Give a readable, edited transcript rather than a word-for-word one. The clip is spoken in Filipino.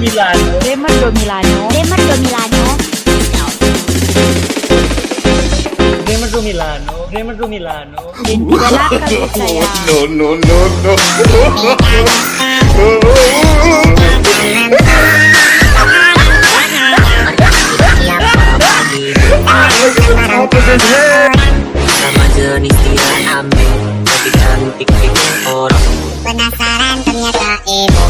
Milano. Leonardo Milano. Leonardo Milano. Leonardo Milano. Leonardo Milano. Wala ka saya. No, no, no, no. Sama jenis dia ambil tapi cantik bikin orang Penasaran ternyata ibu.